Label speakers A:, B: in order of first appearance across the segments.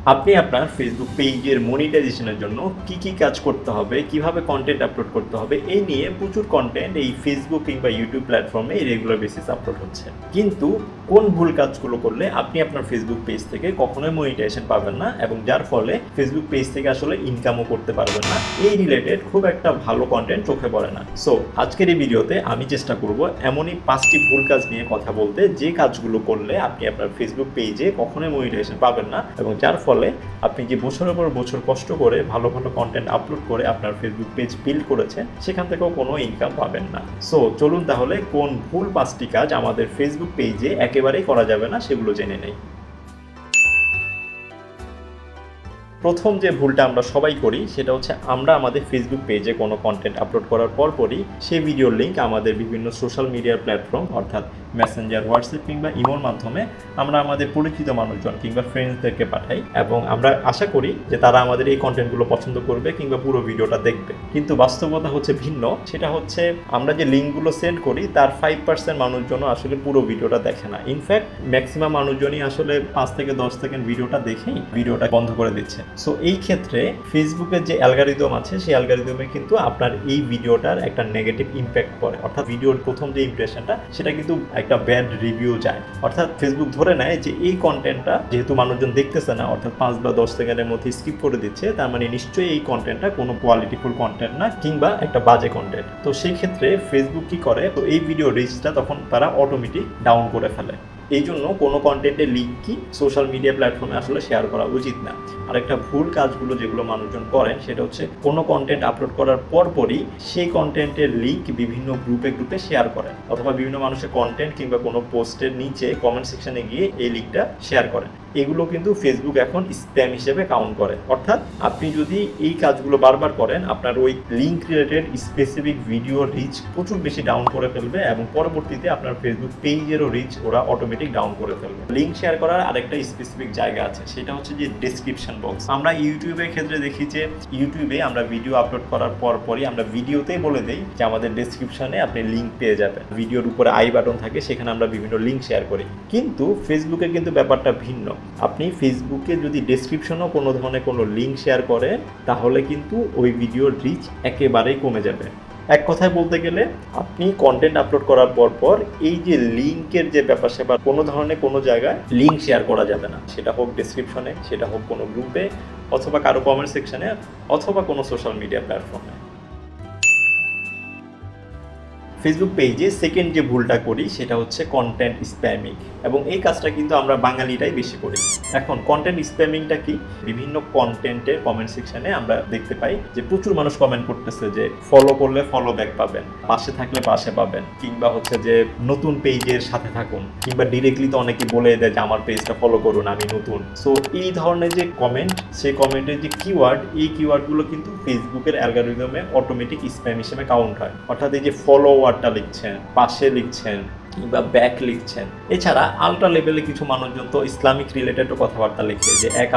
A: আপনি আপনার ফেসবুক পেজের মনিটাইজেশনের জন্য কি কাজ করতে হবে, কিভাবে কন্টেন্ট আপলোড করতে হবে, এই নিয়ে প্রচুর কন্টেন্ট এই ফেসবুক কিংবা ইউটিউব প্ল্যাটফর্মে রেগুলার বেসিস আপলোড হচ্ছে। কিন্তু কোন ভুল কাজগুলো করলে আপনি আপনার ফেসবুক পেজ থেকে কখনোই মনিটাইজেশন পাবেন না এবং যার ফলে ফেসবুক পেজ থেকে আসলে ইনকামও করতে পারবেন না, এই রিলেটেড খুব একটা ভালো কন্টেন্ট চোখে পড়ে না। সো আজকের এই ভিডিওতে আমি চেষ্টা করব এমনই 5টি ভুল কাজ নিয়ে কথা বলতে, যে কাজগুলো করলে আপনি আপনার ফেসবুক পেজে কখনোই মনিটাইজেশন পাবেন না এবং যার ফলে আপনি যে বছরের পর বছর কষ্ট করে ভালো ভালো কন্টেন্ট আপলোড করে আপনার ফেসবুক পেজ বিল্ড করেছেন, সেখান থেকেও কোনো ইনকাম পাবেন না। সো চলুন তাহলে কোন ভুল 5টি কাজ আমাদের ফেসবুক পেজে একেবারেই করা যাবে না সেগুলো জেনে নেই। প্রথম যে ভুলটা আমরা সবাই করি সেটা হচ্ছে আমরা আমাদের ফেসবুক পেজে কোনো কন্টেন্ট আপলোড করার পরপরই সেই ভিডিওর লিঙ্ক আমাদের বিভিন্ন সোশ্যাল মিডিয়ার প্ল্যাটফর্ম অর্থাৎ মেসেঞ্জার, হোয়াটসঅ্যাপ কিংবা ইমোর মাধ্যমে আমরা আমাদের পরিচিত মানুষজন কিংবা ফ্রেন্ডসদেরকে পাঠাই এবং আমরা আশা করি যে তারা আমাদের এই কন্টেন্টগুলো পছন্দ করবে কিংবা পুরো ভিডিওটা দেখবে। কিন্তু বাস্তবতা হচ্ছে ভিন্ন। সেটা হচ্ছে আমরা যে লিঙ্কগুলো সেন্ড করি তার 5% মানুষজন আসলে পুরো ভিডিওটা দেখে না। ইনফ্যাক্ট ম্যাক্সিমাম মানুষজনই আসলে 5 থেকে 10 সেকেন্ড ভিডিওটা দেখেই ভিডিওটা বন্ধ করে দিচ্ছে। সো এই ক্ষেত্রে ফেসবুকের যে অ্যালগরিদম আছে সেই অ্যালগরিদমে কিন্তু আপনার এই ভিডিওটার একটা নেগেটিভ ইম্প্যাক্ট পড়ে, অর্থাৎ ভিডিওর প্রথম যে ইমপ্রেশনটা সেটা কিন্তু একটা ব্যাড রিভিউ যায়। অর্থাৎ ফেসবুক ধরে নেয় যে এই কন্টেন্টটা যেহেতু মানুষজন দেখতেছে না, অর্থাৎ 5 বা 10 সেকেন্ডের মধ্যে স্কিপ করে দিচ্ছে, তার মানে নিশ্চয়ই এই কন্টেন্টটা কোনো কোয়ালিটিফুল কন্টেন্ট না কিংবা একটা বাজে কন্টেন্ট। তো সেই ক্ষেত্রে ফেসবুক কি করে, তো এই ভিডিও রিচটা তখন তারা অটোমেটিক ডাউন করে ফেলে। এই জন্য কোনো কন্টেন্টের লিঙ্ক কি সোশ্যাল মিডিয়া প্ল্যাটফর্মে আসলে শেয়ার করা উচিত না। আরেকটা ভুল কাজগুলো যেগুলো মানুষজন করেন সেটা হচ্ছে কোনো কন্টেন্ট আপলোড করার পরপরই সেই কন্টেন্টের লিঙ্ক বিভিন্ন গ্রুপে শেয়ার করেন, অথবা বিভিন্ন মানুষের কন্টেন্ট কিংবা কোনো পোস্টের নিচে কমেন্ট সেকশনে গিয়ে এই লিঙ্কটা শেয়ার করেন। এগুলো কিন্তু ফেসবুক এখন স্প্যাম হিসেবে কাউন্ট করে। অর্থাৎ আপনি যদি এই কাজগুলো বারবার করেন, আপনার ওই লিঙ্ক রিলেটেড স্পেসিফিক ভিডিওর রিচ প্রচুর বেশি ডাউন করে ফেলবে এবং পরবর্তীতে আপনার ফেসবুক পেজেরও রিচ ওরা অটোমেটিক ডাউন করে ফেলবে। লিঙ্ক শেয়ার করার আরেকটা স্পেসিফিক জায়গা আছে, সেটা হচ্ছে যে ডেসক্রিপশন বক্স। আমরা ইউটিউবের ক্ষেত্রে দেখি যে ইউটিউবে আমরা ভিডিও আপলোড করার পরই আমরা ভিডিওতেই বলে দেই যে আমাদের ডেসক্রিপশনে আপনি লিঙ্ক পেয়ে যাবেন। ভিডিওর উপরে আই বাটন থাকে, সেখানে আমরা বিভিন্ন লিঙ্ক শেয়ার করি। কিন্তু ফেসবুকে কিন্তু ব্যাপারটা ভিন্ন। আপনি ফেসবুকে যদি ডেসক্রিপশনেও কোনো ধরনের কোনো লিঙ্ক শেয়ার করেন, তাহলে কিন্তু ওই ভিডিওর রিচ একেবারেই কমে যাবে। এক কথায় বলতে গেলে আপনি কন্টেন্ট আপলোড করার পর এই যে লিঙ্কের যে ব্যাপার সেবা, কোনো ধরনের কোনো জায়গায় লিঙ্ক শেয়ার করা যাবে না। সেটা হোক ডেসক্রিপশনে, সেটা হোক কোনো গ্রুপে, অথবা কারো কমেন্ট সেকশনে, অথবা কোনো সোশ্যাল মিডিয়া প্ল্যাটফর্মে। ফেসবুক পেজে সেকেন্ড যে ভুলটা করি সেটা হচ্ছে কন্টেন্ট স্প্যামিং, এবং এই কাজটা কিন্তু আমরা বাঙালিরাই বেশি করি। এখন কন্টেন্ট স্প্যামিংটা কি? বিভিন্ন কন্টেন্টের কমেন্ট সেকশনে আমরা দেখতে পাই যে প্রচুর মানুষ কমেন্ট করতেছে যে ফলো করলে ফলো ব্যাক পাবেন, পাশে থাকলে পাশে পাবেন, কিংবা হচ্ছে যে নতুন পেজের সাথে থাকুন, কিংবা ডিরেক্টলি তো অনেকে বলে দেয় যে আমার পেজটা ফলো করুন, আমি নতুন। সো এই ধরনের যে কমেন্ট, সেই কমেন্টের যে কিওয়ার্ড, এই কিওয়ার্ডগুলো কিন্তু ফেসবুকের অ্যালগরিদমে অটোমেটিক স্প্যাম হিসেবে কাউন্ট হয়। অর্থাৎ এই যে ফলোওয়ারটা লিখছেন, পাশে লিখছেন কিংবা ব্যাক লিখছেন, এছাড়া আলট্রা লেভেলে কিছু মানুষজন তো ইসলামিক রিলেটেডও কথাবার্তা লিখে যে এক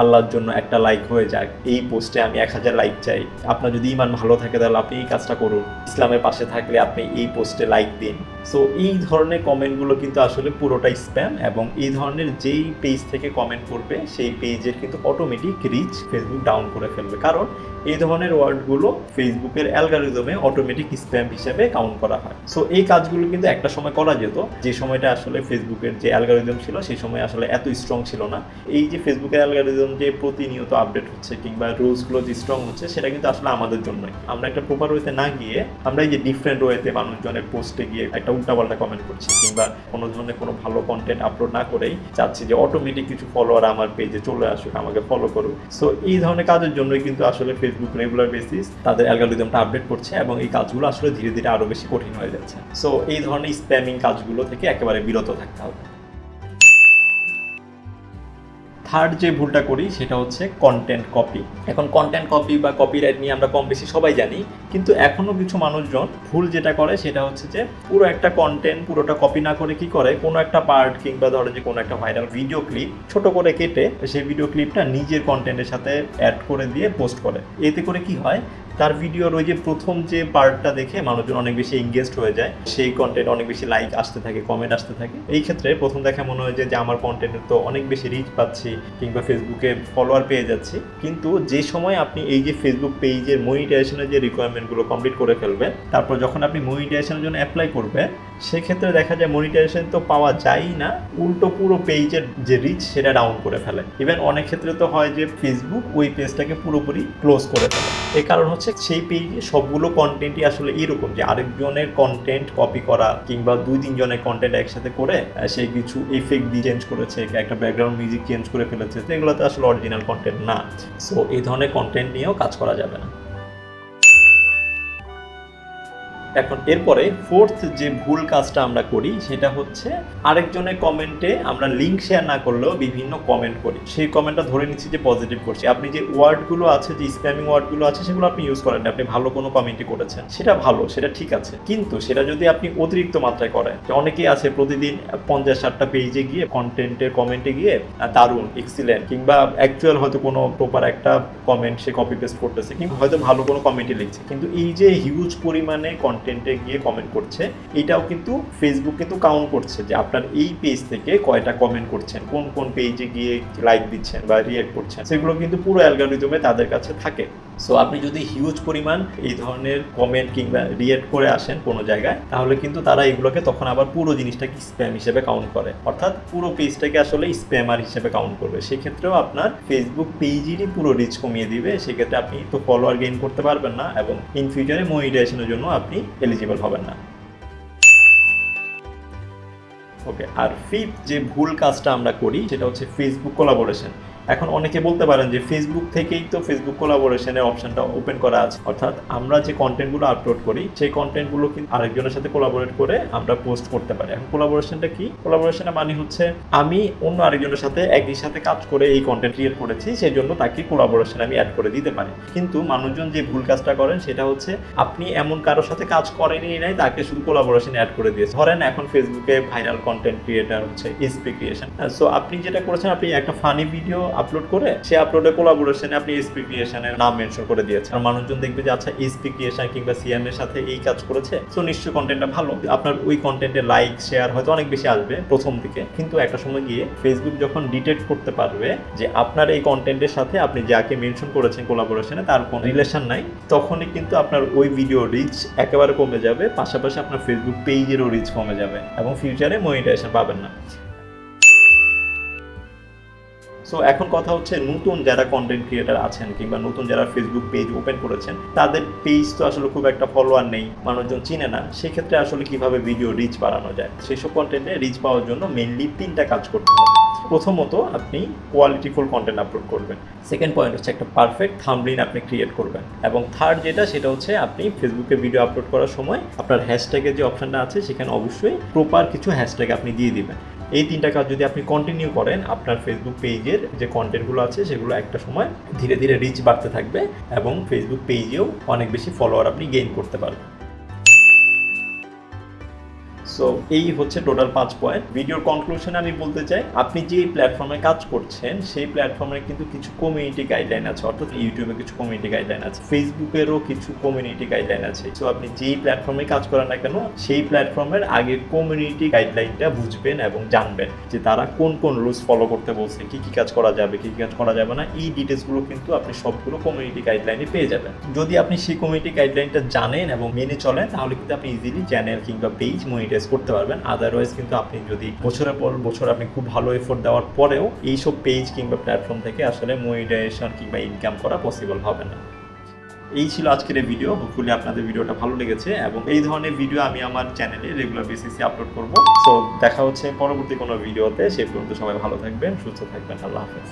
A: আল্লাহর জন্য একটা লাইক হয়ে যাক, এই পোস্টে আমি 1000 লাইক চাই, আপনার যদি ইমান ভালো থাকে তাহলে আপনি এই কাজটা করুন, ইসলামের পাশে থাকলে আপনি এই পোস্টে লাইক দিন। সো এই ধরনের কমেন্টগুলো কিন্তু আসলে পুরোটাই স্প্যাম, এবং এই ধরনের যেই পেজ থেকে কমেন্ট করবে সেই পেজের কিন্তু অটোমেটিক রিচ ফেসবুক ডাউন করে ফেলবে, কারণ এই ধরনের ওয়ার্ডগুলো ফেসবুকের অ্যালগরিদমে অটোমেটিক স্প্যাম হিসেবে কাউন্ট করা হয়। সো এই কাজগুলো কিন্তু একটা সময় করা যেত, যে সময়টা আসলে ফেসবুকের যে অ্যালগরিদম ছিল সেই সময় আসলে এত স্ট্রং ছিল না। এই যে ফেসবুকের অ্যালগরিদম যে প্রতিনিয়ত আপডেট হচ্ছে কিংবা রুলসগুলো যে স্ট্রং হচ্ছে, সেটা কিন্তু আসলে আমাদের জন্যই। আমরা একটা প্রপার ওয়েতে না গিয়ে আমরা এই যে ডিফারেন্ট ওয়েতে মানুষজনের পোস্টে গিয়ে একটা উল্টাপাল্টা কমেন্ট করছি, কিংবা কোনো ধরনের কোনো ভালো কন্টেন্ট আপলোড না করেই চাচ্ছি যে অটোমেটিক কিছু ফলোয়ার আমার পেজে চলে আসুক, আমাকে ফলো করুক। সো এই ধরনের কাজের জন্যই কিন্তু আসলে ফেসবুক রেগুলার বেসিস তাদের অ্যালগরিদমটা আপডেট করছে, এবং এই কাজগুলো আসলে ধীরে ধীরে আরো বেশি কঠিন হয়ে যাচ্ছে। সো এই ধরনের স্প্যামিং কাজগুলো থেকে একেবারে বিরত থাকতে হবে। থার্ড যে ভুলটা করি সেটা হচ্ছে কন্টেন্ট কপি। এখন কন্টেন্ট কপি বা কপিরাইট নিয়ে আমরা কম বেশি সবাই জানি, কিন্তু এখনও কিছু মানুষজন ভুল যেটা করে সেটা হচ্ছে যে পুরো একটা কন্টেন্ট পুরোটা কপি না করে কি করে, কোনো একটা পার্ট কিংবা ধরো যে কোনো একটা ভাইরাল ভিডিও ক্লিপ ছোট করে কেটে সেই ভিডিও ক্লিপটা নিজের কন্টেন্টের সাথে অ্যাড করে দিয়ে পোস্ট করে। এতে করে কি হয়, তার ভিডিওর ওই যে প্রথম যে পার্টটা দেখে মানুষজন অনেক বেশি এঙ্গেজড হয়ে যায়, সেই কন্টেন্ট অনেক বেশি লাইক আসতে থাকে, কমেন্ট আসতে থাকে। এই ক্ষেত্রে প্রথম দেখা মনে হয় যে আমার কন্টেন্টের তো অনেক বেশি রিচ পাচ্ছি কিংবা ফেসবুকে ফলোয়ার পেয়ে যাচ্ছি। কিন্তু যে সময় আপনি এই যে ফেসবুক পেজের মনিটাইজেশনের যে রিকোয়ারমেন্টগুলো কমপ্লিট করে ফেলবেন, তারপর যখন আপনি মনিটাইজেশনের জন্য অ্যাপ্লাই করবেন, সেক্ষেত্রে দেখা যায় মনিটাইজেশন তো পাওয়া যায়ই না, উল্টো পুরো পেজের যে রিচ সেটা ডাউন করে ফেলে। ইভেন অনেক ক্ষেত্রে তো হয় যে ফেসবুক ওই পেজটাকে পুরোপুরি ক্লোজ করে ফেলে। এর কারণ হচ্ছে সেই পেজে সবগুলো কন্টেন্টই আসলে এরকম যে আরেকজনের কন্টেন্ট কপি করা কিংবা 2-3 জনের কন্টেন্ট একসাথে করে সে কিছু ইফেক্ট দিয়ে চেঞ্জ করেছে, একটা ব্যাকগ্রাউন্ড মিউজিক চেঞ্জ করে ফেলেছে, তো এগুলো তো আসলে অরিজিনাল কন্টেন্ট না। সো এই ধরনের কন্টেন্ট নিয়েও কাজ করা যাবে না। এখন এরপরে ফোর্থ যে ভুল কাজটা আমরা করি সেটা হচ্ছে আরেকজনের কমেন্টে আমরা লিঙ্ক শেয়ার না করলেও বিভিন্ন কমেন্ট করি। সেই কমেন্টটা ধরে নিচ্ছি যে পজিটিভ করছি। আপনি যে ওয়ার্ডগুলো আছে, যে স্প্যামিং ওয়ার্ডগুলো আছে, সেগুলো আপনি ইউজ করেন, আপনি ভালো কোনো কমেন্টই করেছেন, সেটা ভালো, সেটা ঠিক আছে। কিন্তু সেটা যদি আপনি অতিরিক্ত মাত্রায় করেন, অনেকেই আছে প্রতিদিন 50-60টা পেজে গিয়ে কন্টেন্টের কমেন্টে গিয়ে দারুণ, এক্সিলেন্ট কিংবা অ্যাকচুয়াল হয়তো কোনো প্রপার একটা কমেন্ট সে কপি পেস্ট করতেছে কিংবা হয়তো ভালো কোনো কমেন্টই লিখছে, কিন্তু এই যে হিউজ পরিমাণে কন্টেন্টে গিয়ে কমেন্ট করছে, এটাও কিন্তু ফেসবুক কিন্তু কাউন্ট করছে যে আপনার এই পেজ থেকে কয়টা কমেন্ট করছেন, কোন কোন পেজে গিয়ে লাইক দিচ্ছেন বা রিঅ্যাক্ট করছেন, সেগুলো কিন্তু পুরো অ্যালগরিদমে তাদের কাছে থাকে। সো আপনি যদি হিউজ পরিমাণ এই ধরনের কমেন্ট কিংবা রিঅ্যাক্ট করে আসেন কোনো জায়গায়, তাহলে কিন্তু তারা এগুলোকে তখন আবার পুরো জিনিসটাকে স্প্যাম হিসেবে কাউন্ট করে, অর্থাৎ পুরো পেজটাকে আসলে স্প্যামার হিসেবে কাউন্ট করবে। সেক্ষেত্রেও আপনার ফেসবুক পেজেরই পুরো রিচ কমিয়ে দিবে। সেক্ষেত্রে আপনি তো ফলোয়ার গেইন করতে পারবেন না এবং ইন ফিউচারে মনিটাইজেশনের জন্য আপনি এলিজিবল হবেন না। ওকে, আর ফিফথ যে ভুল কাজটা আমরা করি সেটা হচ্ছে ফেসবুক কোলাবোরেশন। এখন অনেকে বলতে পারেন যে ফেসবুক থেকেই তো ফেসবুক কোলাবোরেশনের অপশনটা ওপেন করা আছে, অর্থাৎ আমরা যে কন্টেন্টগুলো আপলোড করি সেই কন্টেন্টগুলো কিন্তু আরেকজনের সাথে কোলাবোরেট করে আমরা পোস্ট করতে পারি। এখন কোলাবোরেশনটা কি? কোলাবোরেশনের মানে হচ্ছে আমি অন্য আরেকজনের সাথে একই সাথে কাজ করে এই কন্টেন্ট ক্রিয়েট করেছি, সেই জন্য তাকে কোলাবোরেশন আমি অ্যাড করে দিতে পারি। কিন্তু মানুষজন যে ভুল কাজটা করেন সেটা হচ্ছে আপনি এমন কারোর সাথে কাজ করেনই নাই, তাকে শুধু কোলাবোরেশন অ্যাড করে দিয়েছে। ধরেন এখন ফেসবুকে ভাইরাল কন্টেন্ট ক্রিয়েটার হচ্ছে এসপি ক্রিয়েশন। সো আপনি যেটা করেছেন, আপনি একটা ফানি ভিডিও আপলোড করে সে আপলোডে কোলাবোরেশনে আপনি এসপি ক্রিয়েশনের নাম মেনশন করে দিয়েছেন, আর মানুষজন দেখবে যে আচ্ছা এসপি ক্রিয়েশন কিংবা সিএম এর সাথে এই কাজ করেছে, সো নিশ্চয়ই কন্টেন্টটা ভালো। আপনার ওই কন্টেন্টে লাইক শেয়ার হয়তো অনেক বেশি আসবে প্রথম দিকে, কিন্তু একটা সময় গিয়ে ফেসবুক যখন ডিটেক্ট করতে পারবে যে আপনার এই কন্টেন্টের সাথে আপনি যাকে মেনশন করেছেন কোলাবোরেশনে তার কোনো রিলেশন নাই, তখনই কিন্তু আপনার ওই ভিডিও রিচ একেবারে কমে যাবে, পাশাপাশি আপনার ফেসবুক পেজেরও রিচ কমে যাবে এবং ফিউচারে মনিটাইজেশন পাবেন না। সো এখন কথা হচ্ছে নতুন যারা কন্টেন্ট ক্রিয়েটার আছেন কিংবা নতুন যারা ফেসবুক পেজ ওপেন করেছেন, তাদের পেজ তো আসলে খুব একটা ফলোয়ার নেই, মানুষজন চিনে না, সেক্ষেত্রে আসলে কিভাবে ভিডিও রিচ বাড়ানো যায়, সেসব কন্টেন্টে রিচ পাওয়ার জন্য মেইনলি 3টা কাজ করতে হবে। প্রথমত আপনি কোয়ালিটিফুল কন্টেন্ট আপলোড করবেন। সেকেন্ড পয়েন্ট হচ্ছে একটা পারফেক্ট থাম্বনেইল আপনি ক্রিয়েট করবেন। এবং থার্ড যেটা, সেটা হচ্ছে আপনি ফেসবুকে ভিডিও আপলোড করার সময় আপনার হ্যাশট্যাগের যে অপশনটা আছে সেখানে অবশ্যই প্রপার কিছু হ্যাশট্যাগ আপনি দিয়ে দিবেন। এই 3টা কাজ যদি আপনি কন্টিনিউ করেন, আপনার ফেসবুক পেজের যে কন্টেন্টগুলো আছে সেগুলো একটা সময় ধীরে ধীরে রিচ বাড়তে থাকবে এবং ফেসবুক পেজেও অনেক বেশি ফলোয়ার আপনি গেইন করতে পারবেন। সো এই হচ্ছে টোটাল 5 পয়েন্ট। ভিডিওর কনক্লুশনে আমি বলতে চাই, আপনি যে প্ল্যাটফর্মে কাজ করছেন সেই প্ল্যাটফর্মে কিন্তু কিছু কমিউনিটি গাইডলাইন আছে, অর্থাৎ ইউটিউবে কিছু কমিউনিটি গাইডলাইন আছে, ফেসবুকেরও কিছু কমিউনিটি গাইডলাইন আছে। সো আপনি যেই প্ল্যাটফর্মে কাজ করেন না কেন, সেই প্ল্যাটফর্মের আগে কমিউনিটি গাইডলাইনটা বুঝবেন এবং জানবেন যে তারা কোন কোন রুলস ফলো করতে বলছে, কী কী কাজ করা যাবে, কী কী কাজ করা যাবে না। এই ডিটেলসগুলো কিন্তু আপনি সবগুলো কমিউনিটি গাইডলাইনে পেয়ে যাবেন। যদি আপনি সেই কমিউনিটি গাইডলাইনটা জানেন এবং মেনে চলেন, তাহলে কিন্তু আপনি ইজিলি চ্যানেল কিংবা পেজ মনিটাইজ করতে পারবেন। আদারওয়াইজ কিন্তু আপনি যদি বছরের পর বছর আপনি খুব ভালো এফোর্ট দেওয়ার পরেও এইসব পেজ কিংবা প্ল্যাটফর্ম থেকে আসলে মনিটাইজেশন কিংবা ইনকাম করা পসিবল হবে না। এই ছিল আজকের এই ভিডিও। হোপফুলি আপনাদের ভিডিওটা ভালো লেগেছে এবং এই ধরনের ভিডিও আমি আমার চ্যানেলে রেগুলার বেসিসে আপলোড করব। সো দেখা হচ্ছে পরবর্তী কোনো ভিডিওতে। সেই পর্যন্ত সবাই ভালো থাকবেন, সুস্থ থাকবেন। আল্লাহ হাফেজ।